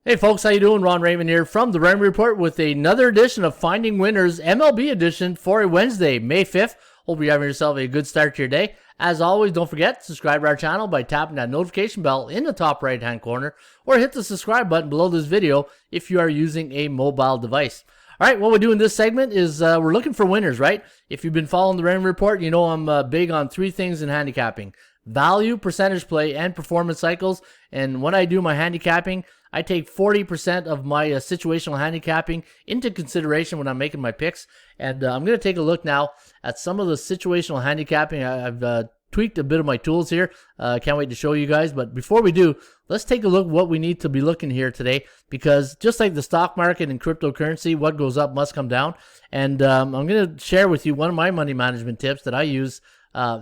Hey folks, how you doing? Ron Raymond here from the Raymond Report with another edition of Finding Winners MLB edition for a Wednesday, May 5th. Hope you're having yourself a good start to your day. As always, don't forget, subscribe to our channel by tapping that notification bell in the top right-hand corner or hit the subscribe button below this video if you are using a mobile device. All right, what we do in this segment is we're looking for winners, right? If you've been following the Raymond Report, you know I'm big on three things in handicapping: value, percentage play, and performance cycles. And when I do my handicapping, I take 40% of my situational handicapping into consideration when I'm making my picks. And I'm going to take a look now at some of the situational handicapping. I've tweaked a bit of my tools here. Can't wait to show you guys. But before we do, let's take a look what we need to be looking here today. Because just like the stock market and cryptocurrency, what goes up must come down. And I'm going to share with you one of my money management tips that I use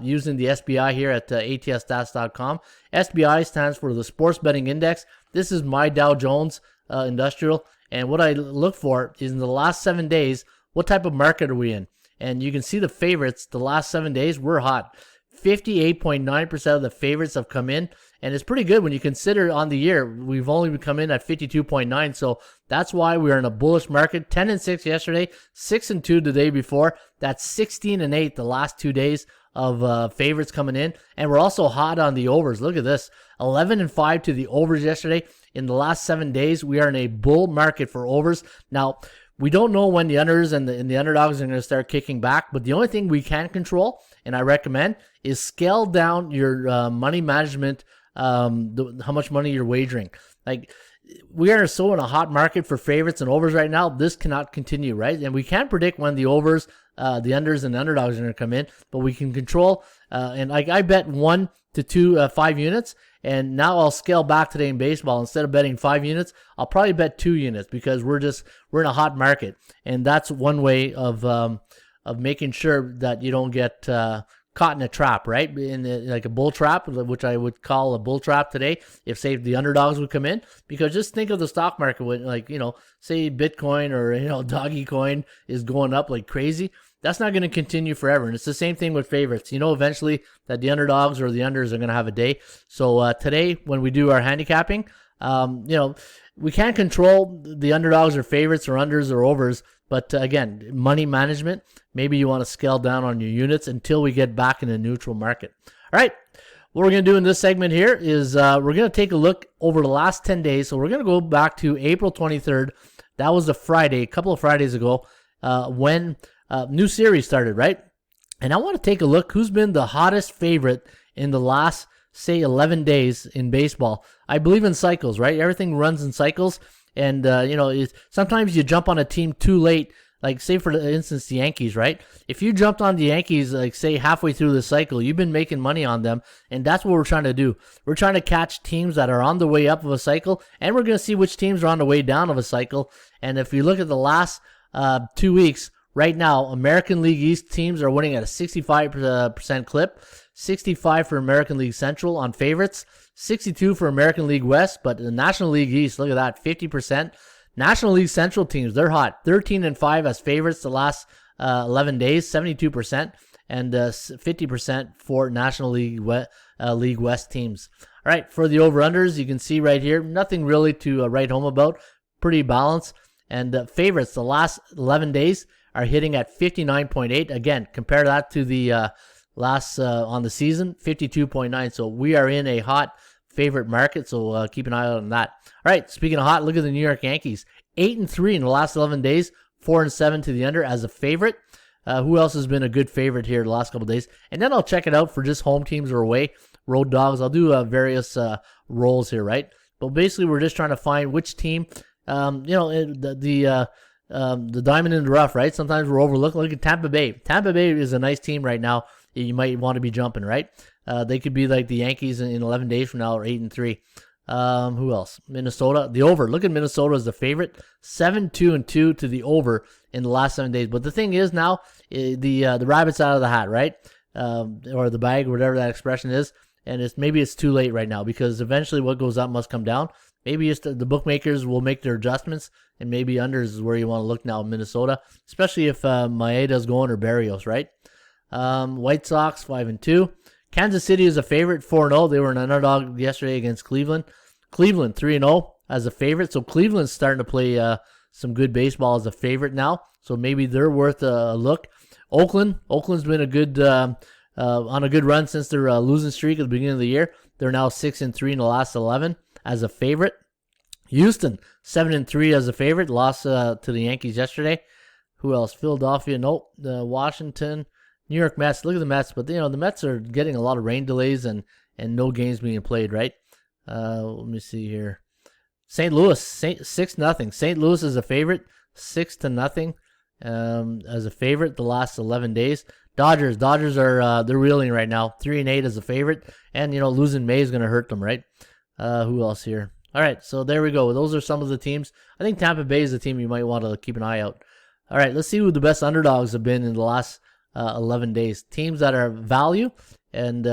using the SBI here at ATSstats.com. SBI stands for the Sports Betting Index. This is my Dow Jones Industrial, and what I look for is in the last 7 days, what type of market are we in? And you can see the favorites, the last 7 days, we're hot. 58.9% of the favorites have come in, and it's pretty good when you consider on the year, we've only come in at 52.9, so that's why we're in a bullish market. 10-6 yesterday, 6-2 the day before. That's 16-8 the last 2 days of favorites coming in, and we're also hot on the overs. Look at this, 11-5 to the overs yesterday. In the last 7 days, we are in a bull market for overs. Now, we don't know when the unders and the underdogs are going to start kicking back, but the only thing we can control, and I recommend, is scale down your money management, how much money you're wagering. Like, we are so in a hot market for favorites and overs right now. This cannot continue, right? And we can't predict when the overs, the unders, and the underdogs are going to come in, but we can control. And like I bet 1 to 2 5 units, and now I'll scale back today in baseball. Instead of betting 5 units, I'll probably bet 2 units because we're in a hot market, and that's one way of making sure that you don't get caught in a trap, right? Like a bull trap, which I would call a bull trap today, if say the underdogs would come in. Because just think of the stock market when, like, say Bitcoin or doggy coin is going up like crazy. That's not going to continue forever. And it's the same thing with favorites. Eventually that the underdogs or the unders are going to have a day. So today when we do our handicapping, we can't control the underdogs or favorites or unders or overs. But again, money management, maybe you want to scale down on your units until we get back in a neutral market. All right, what we're going to do in this segment here is we're going to take a look over the last 10 days. So we're going to go back to April 23rd. That was a Friday, a couple of Fridays ago, when new series started, right? And I want to take a look who's been the hottest favorite in the last, say, 11 days in baseball. I believe in cycles, right? Everything runs in cycles. And, sometimes you jump on a team too late, like say for instance, the Yankees, right? If you jumped on the Yankees, like say halfway through the cycle, you've been making money on them. And that's what we're trying to do. We're trying to catch teams that are on the way up of a cycle, and we're going to see which teams are on the way down of a cycle. And if you look at the last 2 weeks, right now, American League East teams are winning at a 65% clip, 65 for American League Central on favorites, 62 for American League West, but the National League East, look at that, 50%. National League Central teams, they're hot, 13-5 as favorites the last 11 days, 72%, and 50% for National League West teams. All right, for the over-unders, you can see right here, nothing really to write home about, pretty balanced. And favorites the last 11 days are hitting at 59.8. Again, compare that to the last on the season, 52.9. So we are in a hot favorite market, so keep an eye out on that. All right, speaking of hot, look at the New York Yankees. 8-3 in the last 11 days, 4-7 to the under as a favorite. Who else has been a good favorite here the last couple of days? And then I'll check it out for just home teams or away, road dogs. I'll do various roles here, right? But basically, we're just trying to find which team, the diamond in the rough, right? Sometimes we're overlooked. Look at Tampa Bay. Tampa Bay is a nice team right now. You might want to be jumping, right? They could be like the Yankees in 11 days from now, or 8-3. Who else? Minnesota, the over. Look at Minnesota as the favorite, 7-2-2 to the over in the last 7 days. But the thing is now, the rabbit's out of the hat, right? Or the bag, whatever that expression is. And maybe it's too late right now, because eventually what goes up must come down. Maybe it's the bookmakers will make their adjustments, and maybe unders is where you want to look now in Minnesota, especially if Maeda's going or Barrios, right? White Sox 5-2. Kansas City is a favorite, 4-0. They were an underdog yesterday against Cleveland. Cleveland 3-0. as a favorite. So Cleveland's starting to play some good baseball as a favorite now. So maybe they're worth a look. Oakland's been a good on a good run since their losing streak at the beginning of the year. They're now 6-3 in the last 11 as a favorite. Houston 7-3 as a favorite. Lost to the Yankees yesterday. Who else? Philadelphia. Nope. Washington. New York Mets. Look at the Mets, but the Mets are getting a lot of rain delays and no games being played. Right. Let me see here. St. Louis 6-0. St. Louis is a favorite. 6-0 as a favorite the last 11 days. Dodgers are they're reeling right now. 3-8 as a favorite, and losing May is going to hurt them, right? Who else here? All right, so there we go. Those are some of the teams. I think Tampa Bay is a team you might want to keep an eye out. All right, let's see who the best underdogs have been in the last 11 days. Teams that are value, and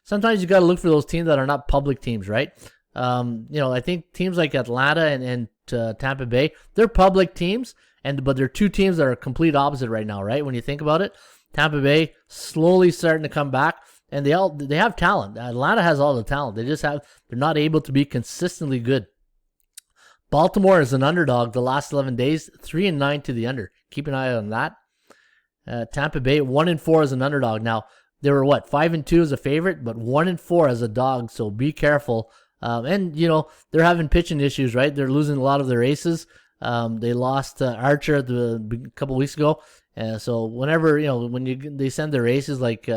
sometimes you got to look for those teams that are not public teams, right? I think teams like Atlanta and Tampa Bay, they're public teams. But they're two teams that are complete opposite right now, right? When you think about it, Tampa Bay slowly starting to come back, and they have talent. Atlanta has all the talent. They're not able to be consistently good. Baltimore is an underdog the last 11 days, 3-9 to the under. Keep an eye on that. Tampa Bay 1-4 as an underdog. Now they were 5-2 as a favorite, but 1-4 as a dog. So be careful. And they're having pitching issues, right? They're losing a lot of their aces. They lost Archer a couple weeks ago, so whenever when they send their aces like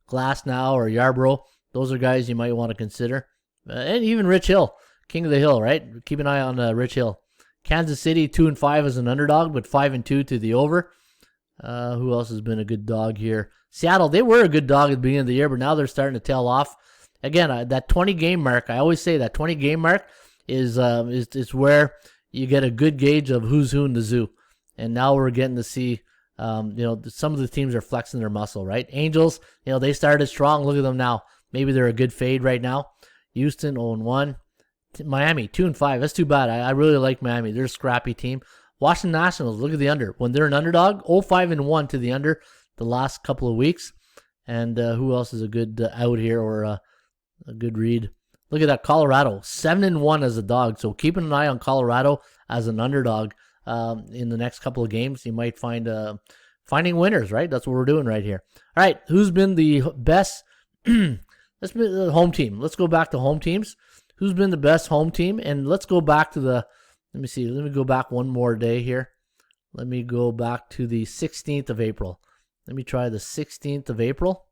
Glass now or Yarbrough, those are guys you might want to consider, and even Rich Hill, King of the Hill, right? Keep an eye on Rich Hill. Kansas City 2-5 as an underdog, but 5-2 to the over. Who else has been a good dog here? Seattle, they were a good dog at the beginning of the year, but now they're starting to tail off. Again, that 20 game mark, I always say that 20 game mark is where you get a good gauge of who's who in the zoo. And now we're getting to see, some of the teams are flexing their muscle, right? Angels, they started strong. Look at them now. Maybe they're a good fade right now. Houston 0-1. Miami 2-5. That's too bad. I really like Miami. They're a scrappy team. Washington Nationals, look at the under. When they're an underdog, 0-5-1 to the under the last couple of weeks. And who else is a good out here or a good read? Look at that, Colorado, 7-1 as a dog. So keeping an eye on Colorado as an underdog in the next couple of games. You might find finding winners, right? That's what we're doing right here. All right, who's been the best? Let's be the home team. Let's go back to home teams. Who's been the best home team? And let's go back to let me see. Let me go back one more day here. Let me go back to the 16th of April. Let me try the 16th of April.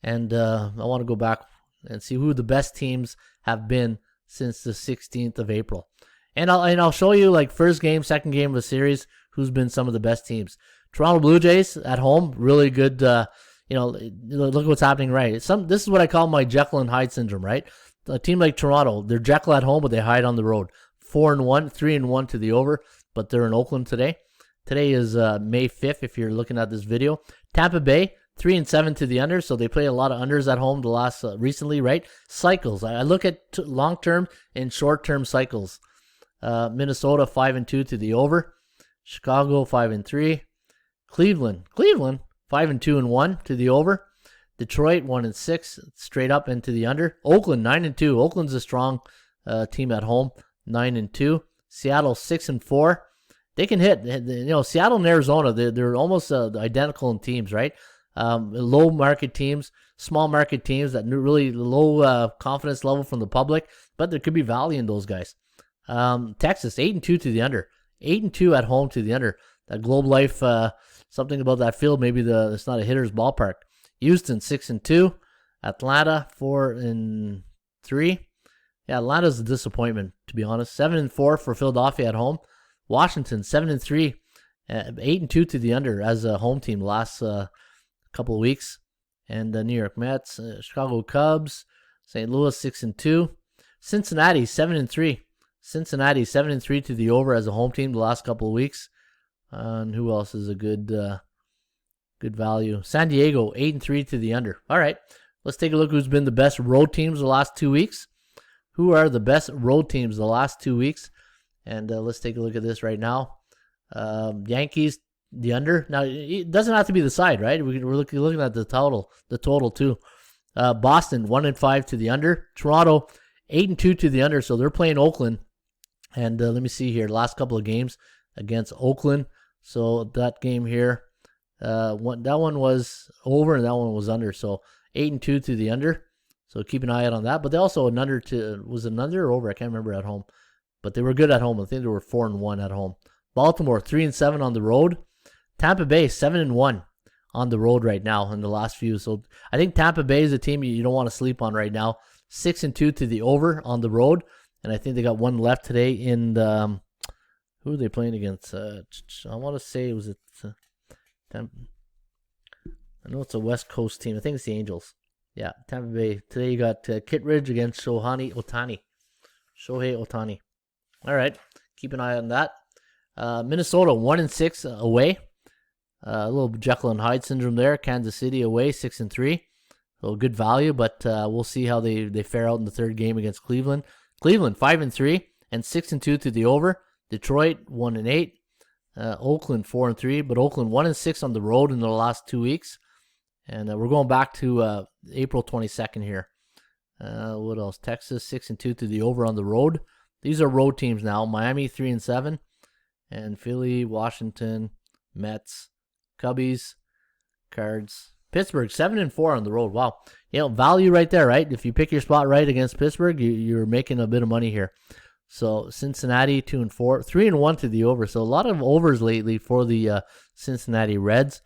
And I want to go back and see who the best teams have been since the 16th of April. And I'll show you first game, second game of the series, who's been some of the best teams. Toronto Blue Jays at home, really good. Look what's happening, right? This is what I call my Jekyll and Hyde syndrome, right? A team like Toronto, they're Jekyll at home, but they hide on the road. 4-1, 3-1 to the over, but they're in Oakland today. Today is May 5th if you're looking at this video. Tampa Bay, 3-7 to the under, so they play a lot of unders at home the last recently, right? Cycles. I look at long-term and short-term cycles. Minnesota 5-2 to the over. Chicago 5-3. Cleveland 5-2-1 to the over. Detroit 1-6 straight up into the under. Oakland 9-2. Oakland's a strong team at home, 9-2. Seattle 6-4. They can hit. Seattle and Arizona, they're almost identical in teams, right? Low market teams, small market teams that really low confidence level from the public, but there could be value in those guys. Texas 8-2 to the under, 8-2 at home to the under. That Globe Life, something about that field, maybe it's not a hitter's ballpark. Houston 6-2, Atlanta 4-3. Yeah, Atlanta's a disappointment to be honest. 7-4 for Philadelphia at home. Washington 7-3, 8-2 to the under as a home team last couple of weeks. And the New York Mets, Chicago Cubs, St. Louis 6-2, Cincinnati 7-3. Cincinnati 7-3 to the over as a home team the last couple of weeks. And who else is a good value? San Diego 8-3 to the under. All right, let's take a look who's been the best road teams the last 2 weeks. Who are the best road teams the last 2 weeks? And let's take a look at this right now. Yankees, the under. Now, it doesn't have to be the side, right? We're looking at the total too. Boston, 1-5 to the under. Toronto, 8-2 to the under. So they're playing Oakland. And let me see here. Last couple of games against Oakland. So that game here, that one was over and that one was under. So 8-2 to the under. So keep an eye out on that. But they also was it under or over? I can't remember at home. But they were good at home. I think they were 4-1 at home. Baltimore 3-7 on the road. Tampa Bay 7-1 on the road right now in the last few. So I think Tampa Bay is a team you don't want to sleep on right now. 6-2 to the over on the road. And I think they got one left today in the, who are they playing against? I want to say, was it Tampa? I know it's a West Coast team. I think it's the Angels. Yeah, Tampa Bay. Today you got Kittredge against Shohei Ohtani. All right, keep an eye on that. Minnesota 1-6 away. A little Jekyll and Hyde syndrome there. Kansas City away 6-3. So good value, but we'll see how they fare out in the third game against Cleveland. Cleveland 5-3 and 6-2 to the over. Detroit 1-8. Oakland 4-3, but Oakland 1-6 on the road in the last 2 weeks. And we're going back to April 22nd here. What else? Texas 6-2 to the over on the road. These are road teams now. Miami 3-7, and Philly, Washington, Mets, Cubbies, Cards. Pittsburgh 7-4 on the road. Wow, value right there, right? If you pick your spot right against Pittsburgh, you're making a bit of money here. So Cincinnati 2-4, 3-1 to the over. So a lot of overs lately for the Cincinnati Reds.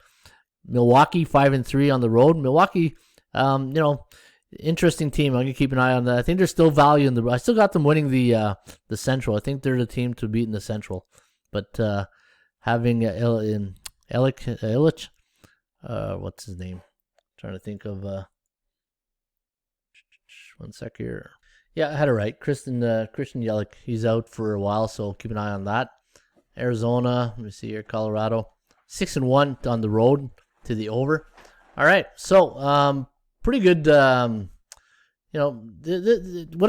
Milwaukee 5-3 on the road. Milwaukee, interesting team. I'm gonna keep an eye on that. I think there's still value in I still got them winning the Central. I think they're the team to beat in the Central. But having Illich, what's his name? Trying to think of 1 sec here. Yeah, I had it right. Christian Yelich. He's out for a while, so keep an eye on that. Arizona, let me see here. Colorado 6-1 on the road to the over. All right, so pretty good. What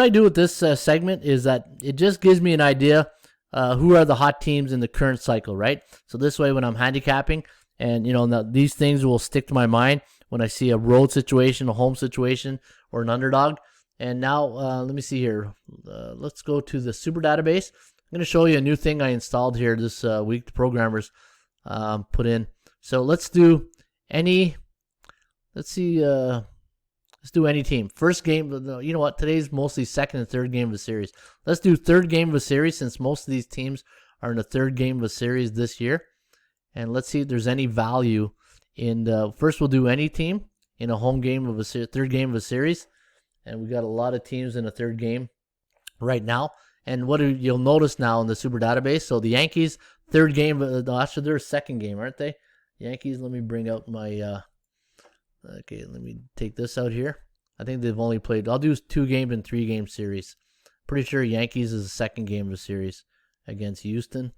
I do with this segment is that it just gives me an idea who are the hot teams in the current cycle, right? So this way, when I'm handicapping, and these things will stick to my mind when I see a road situation, a home situation, or an underdog. And now, let me see here. Let's go to the Super Database. I'm going to show you a new thing I installed here this week. The programmers put in. So let's do any. Let's do any team. First game. You know what? Today's mostly second and third game of a series. Let's do third game of a series since most of these teams are in the third game of a series this year. And let's see if there's any value in the. First, we'll do any team in a home game of a third game of a series. And we got a lot of teams in a third game right now. And what you'll notice now in the Super Database, so the Yankees, third game, actually their second game, aren't they? Yankees, let me bring out my, okay, let me take this out here. I think they've only played, I'll do 2 game and 3 game series. Pretty sure Yankees is the second game of a series against Houston.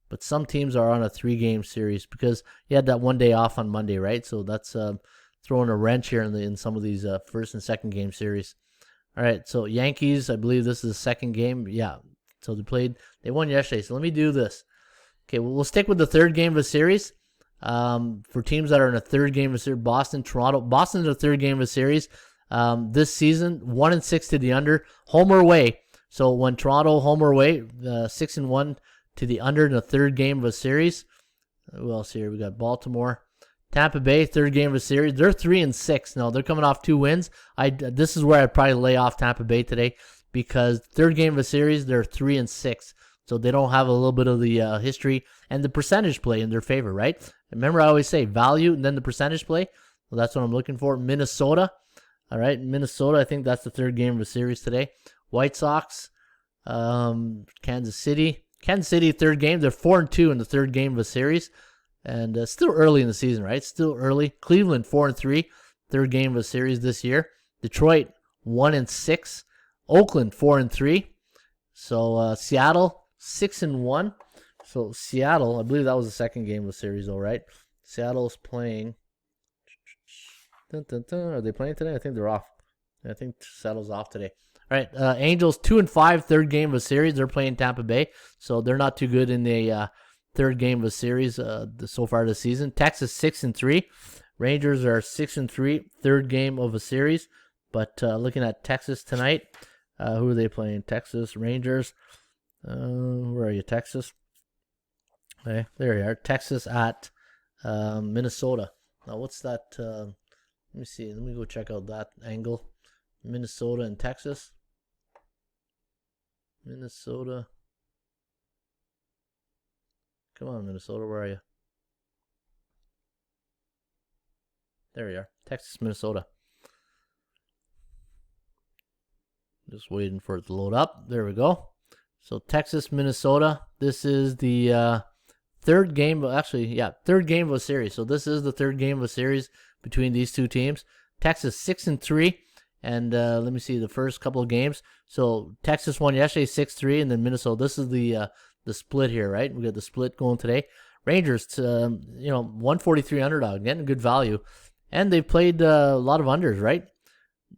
But some teams are on a 3 game series because you had that one day off on Monday, right? So that's throwing a wrench here in some of these first and second game series. All right, so Yankees, I believe this is the second game. Yeah, so they won yesterday. So let me do this. Okay, we'll stick with the third game of a series. For teams that are in a third game of a series, Boston, Toronto. Boston's a third game of a series. This season, 1-6 to the under, home or away. So when Toronto home or away, 6-1 to the under in the third game of a series. Who else here? We got Baltimore. Tampa Bay, third game of a series. They're 3-6. No, they're coming off 2 wins. This is where I'd probably lay off Tampa Bay today because third game of a series, they're 3-6. So they don't have a little bit of the history and the percentage play in their favor, right? Remember, I always say value and then the percentage play. Well, that's what I'm looking for. Minnesota. All right, Minnesota, I think that's the third game of a series today. White Sox, Kansas City. Kansas City, third game. They're 4-2 in the third game of a series. And still early in the season, right? Still early. Cleveland 4-3, third game of a series this year. Detroit 1-6. Oakland 4-3. So Seattle 6-1. So Seattle, I believe that was the second game of a series, though, right? Seattle's playing. Are they playing today? I think they're off. I think Seattle's off today. All right, Angels 2-5, third game of a series. They're playing Tampa Bay, so they're not too good in the third game of a series so far this season. Texas 6-3. Rangers are 6-3, third game of a series. But looking at Texas tonight, Who are they playing? Texas Rangers. Where are you, Texas? Okay, there you are. Texas at Minnesota. Now, what's that? Let me see. Let me go check out that angle. Minnesota and Texas. Minnesota. Come on, Minnesota. Where are you? There you are. Texas, Minnesota. Just waiting for it to load up. There we go. So Texas, Minnesota. This is the third game. Actually, yeah, third game of a series. So this is the third game of a series between these two teams. Texas 6-3, and let me see the first couple of games. So Texas won yesterday 6-3, and then Minnesota. This is the split here, right? We got the split going today. Rangers, 143 underdog, getting good value, and they played a lot of unders, right?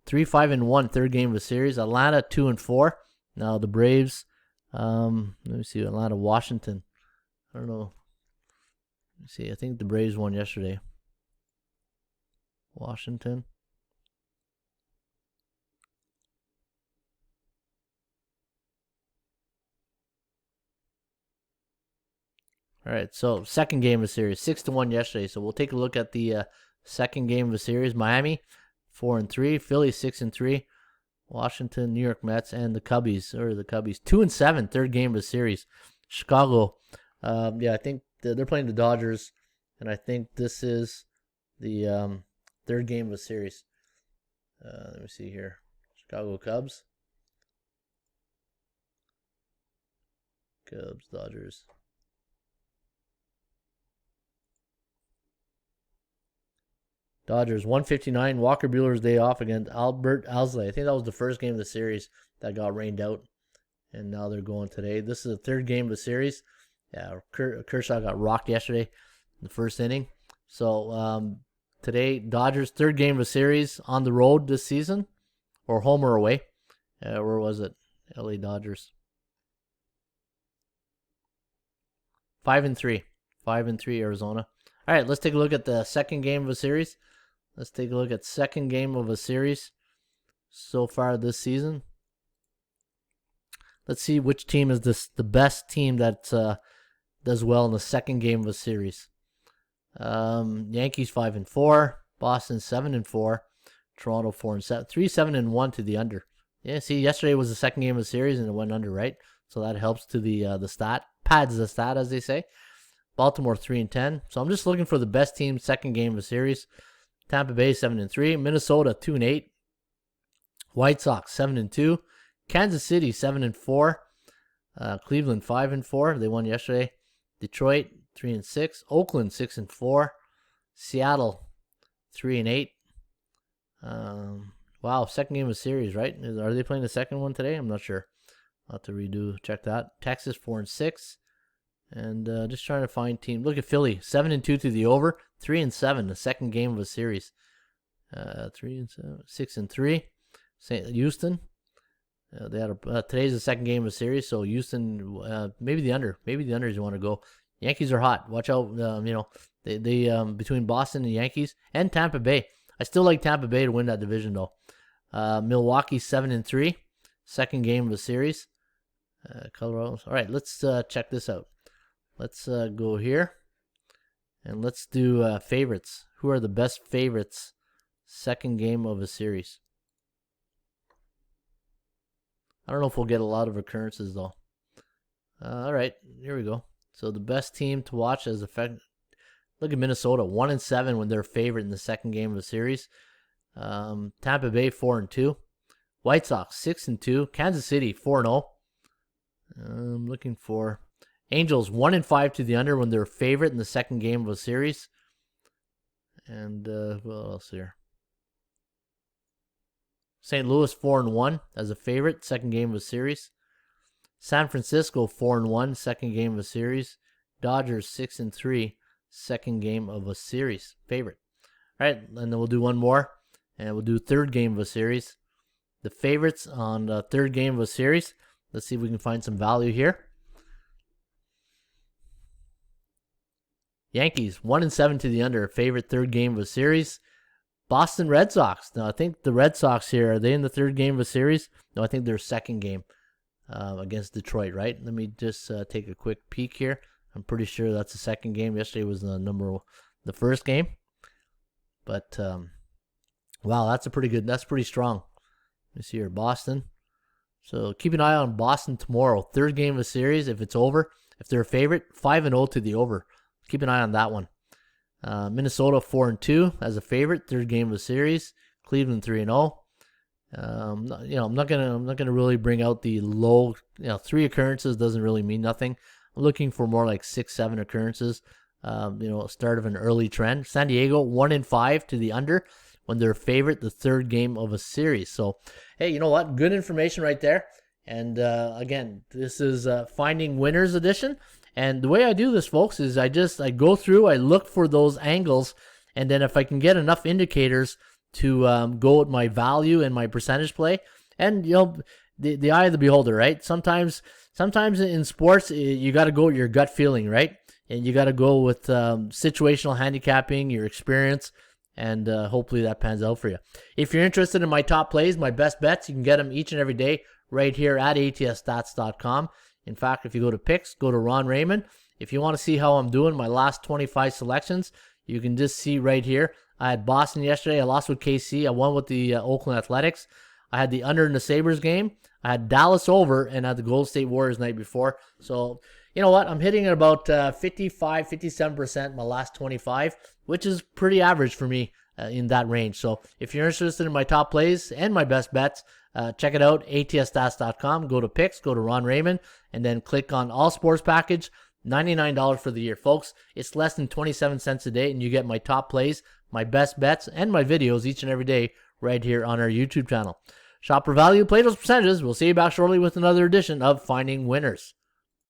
3-5-1, third game of a series. Atlanta 2-4. Now the Braves. Let me see. Atlanta, Washington. I don't know. Let me see. I think the Braves won yesterday. Washington. All right. So second game of a series, 6-1 yesterday. So we'll take a look at the second game of a series. Miami 4-3, Philly 6-3, Washington, New York Mets, and the Cubbies 2-7, third game of a series. Chicago, I think they're playing the Dodgers, and I think this is the third game of a series. Let me see here. Chicago Cubs, Dodgers. Dodgers 159. Walker Buehler's day off against Albert Alzolay. I think that was the first game of the series that got rained out, and now they're going today. This is the third game of the series. Yeah, Kershaw got rocked yesterday in the first inning. So today, Dodgers third game of a series on the road this season, or home or away. Where was it? LA Dodgers. 5-3. 5-3 Arizona. All right, let's take a look at the second game of a series. Let's take a look at second game of a series so far this season. Let's see which team is the best team that does well in the second game of a series. Yankees 5-4, Boston 7-4, Toronto 4-7, 3-7-1 to the under. Yeah, see, yesterday was the second game of the series and it went under, right? So that helps to the stat, pads the stat, as they say. Baltimore 3-10. So I'm just looking for the best team second game of a series. Tampa Bay 7-3, Minnesota 2-8, White Sox 7-2, Kansas City 7-4, Cleveland 5-4. They won yesterday. Detroit 3-6, Oakland 6-4, Seattle 3-8. Wow, second game of series, right? Are they playing the second one today? I'm not sure. I'll have to check that. Texas 4-6. And just trying to find team. Look at Philly, 7-2 to the over, 3-7, the second game of a series. 3-7, 6-3. Houston. They had today's the second game of a series, so Houston, maybe the under. Maybe the unders you want to go. Yankees are hot. Watch out. They between Boston and Yankees and Tampa Bay. I still like Tampa Bay to win that division though. Milwaukee 7-3, second game of a series. Colorado. All right, let's check this out. Let's go here, and let's do favorites. Who are the best favorites second game of a series? I don't know if we'll get a lot of occurrences, though. All right, here we go. So the best team to watch as effect. Look at Minnesota, 1-7 when they're favorite in the second game of the series. Tampa Bay 4-2. White Sox 6-2. Kansas City 4-0. I'm looking for Angels 1-5 to the under when they're favorite in the second game of a series. And what else here? St. Louis 4-1 as a favorite, second game of a series. San Francisco 4-1, second game of a series. Dodgers 6-3, second game of a series, favorite. All right, and then we'll do one more, and we'll do third game of a series. The favorites on the third game of a series. Let's see if we can find some value here. Yankees 1-7 to the under, favorite third game of a series. Boston Red Sox. Now, I think the Red Sox here, are they in the third game of a series? No, I think they're second game against Detroit, right? Let me just take a quick peek here. I'm pretty sure that's the second game. Yesterday was the first game. But, wow, that's pretty strong. Let me see here, Boston. So keep an eye on Boston tomorrow. Third game of a series. If it's over, if they're a favorite, 5-0 to the over. Keep an eye on that one. Minnesota 4-2 as a favorite. Third game of a series. Cleveland 3-0. I'm not gonna really bring out the low. 3 occurrences doesn't really mean nothing. I'm looking for more like 6-7 occurrences. Start of an early trend. San Diego 1-5 to the under when they're favorite, the third game of a series. So, hey, you know what? Good information right there. And again, this is Finding Winners edition. And the way I do this, folks, is I go through, I look for those angles, and then if I can get enough indicators to go with my value and my percentage play, and the eye of the beholder, right? Sometimes in sports, you got to go with your gut feeling, right? And you got to go with situational handicapping, your experience, and hopefully that pans out for you. If you're interested in my top plays, my best bets, you can get them each and every day right here at atsstats.com. In fact, if you go to picks, go to Ron Raymond. If you want to see how I'm doing my last 25 selections, you can just see right here. I had Boston yesterday. I lost with KC. I won with the Oakland Athletics. I had the under in the Sabres game. I had Dallas over and had the Golden State Warriors night before. So, you know what? I'm hitting at about 55, 57% my last 25, which is pretty average for me in that range. So if you're interested in my top plays and my best bets, check it out, atsstats.com. Go to picks, go to Ron Raymond, and then click on All Sports Package, $99 for the year. Folks, it's less than 27 cents a day, and you get my top plays, my best bets, and my videos each and every day right here on our YouTube channel. Shop for value, play those percentages. We'll see you back shortly with another edition of Finding Winners.